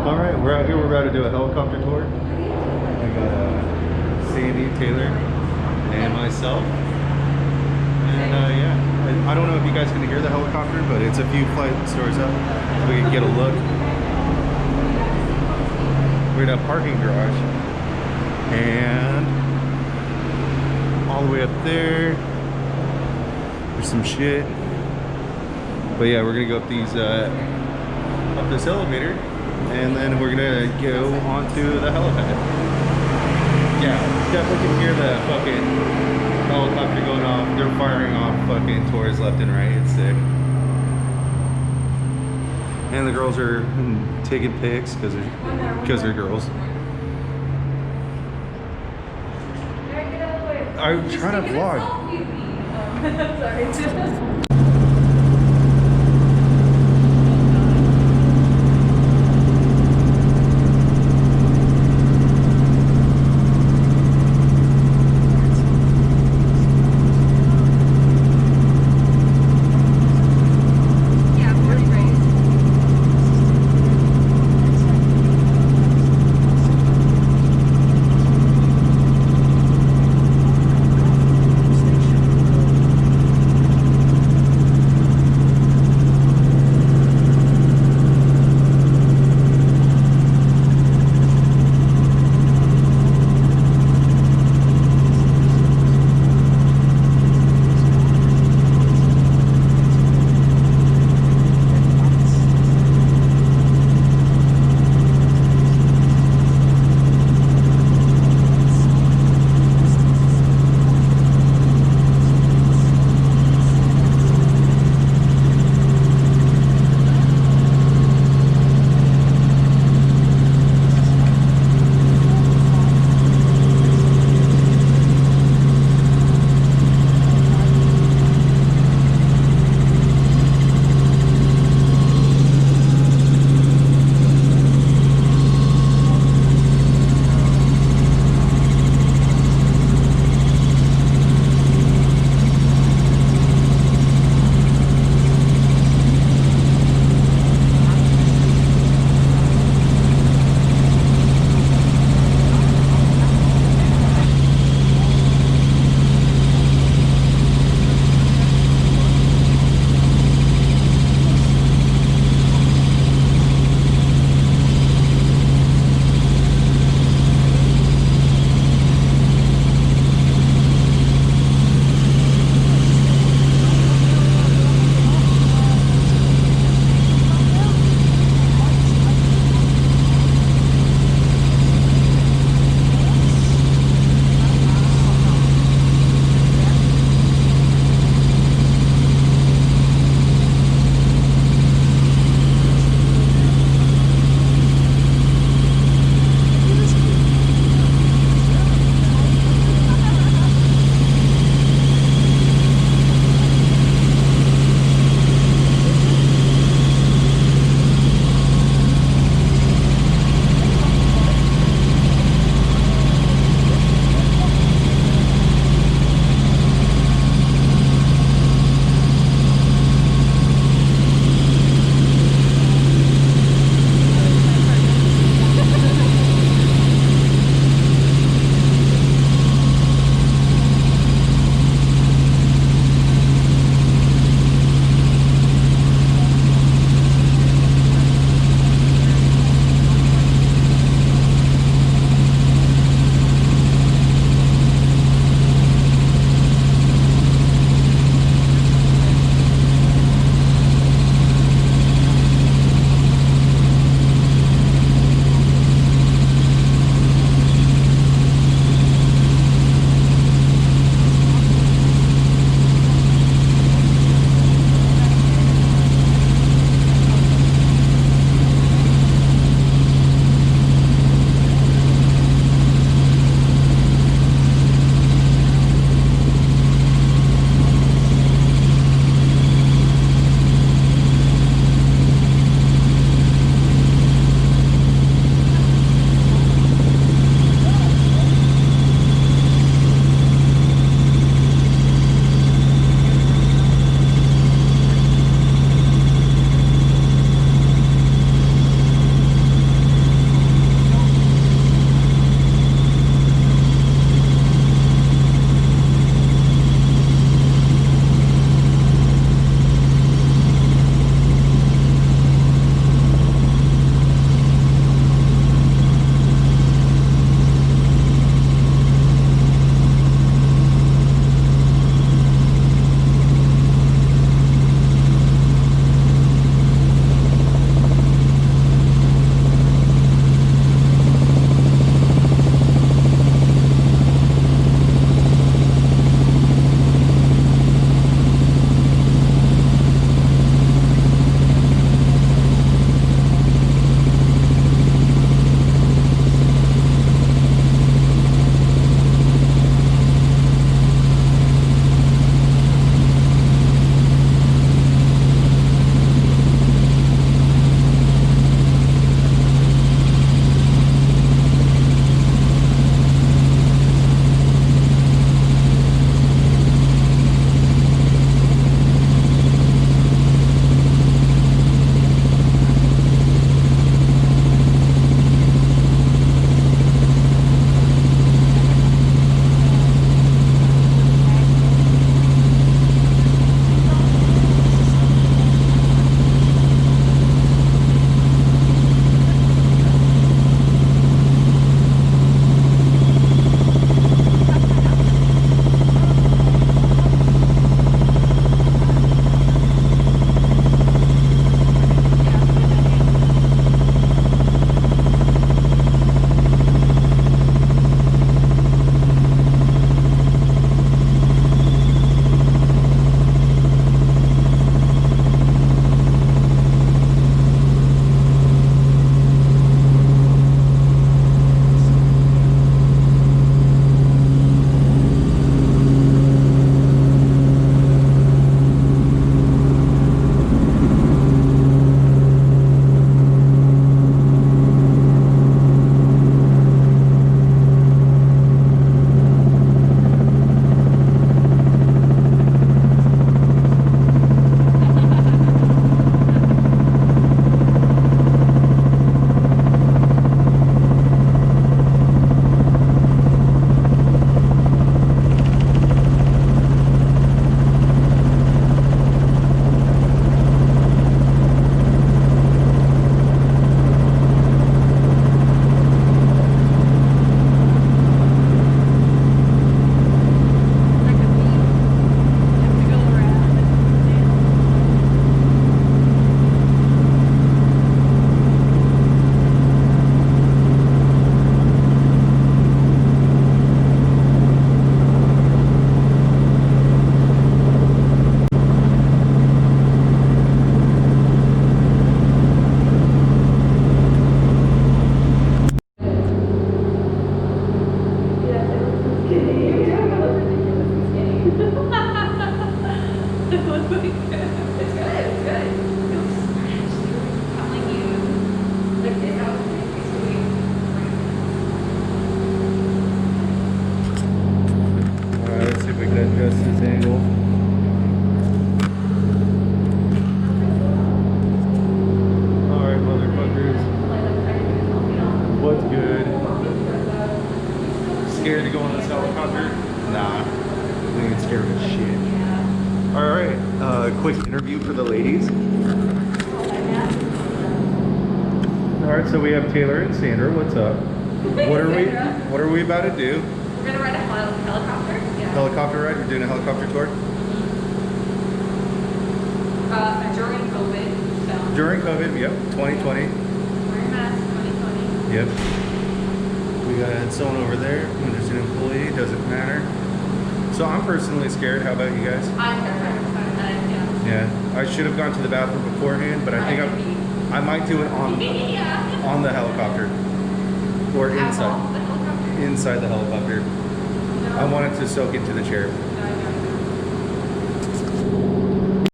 All right, we're out here. We're about to do a helicopter tour. I got Sandy, Taylor, and myself. And yeah, I don't know if you guys can hear the helicopter, but it's a few flight stories up. We can get a look. We're in a parking garage, and all the way up there, there's some shit. But yeah, we're gonna go up these up this elevator, and then we're gonna go onto the helipad. Yeah, definitely can hear the fucking helicopter going off. They're firing off fucking tours left and right. It's sick. And the girls are taking pics because they're girls. I'm trying to vlog. Sorry. What's good? Scared to go on this helicopter? Nah. I ain't scared of shit. Alright, quick interview for the ladies. Alright, so we have Taylor and Sandra. What's up? What are we about to do? We're gonna ride a helicopter. Yeah. Helicopter ride? We're doing a helicopter tour? During COVID. So. During COVID, yep, 2020. Wearing masks, 2020. Yep. We got someone over there, there's an employee, doesn't matter. So I'm personally scared. How about you guys? I'm terrified. Yeah. Yeah. I should have gone to the bathroom beforehand, but I think I might do it on Yeah. on the helicopter. Or At inside. all, the helicopter? Inside the helicopter. No. I wanted to soak into the chair.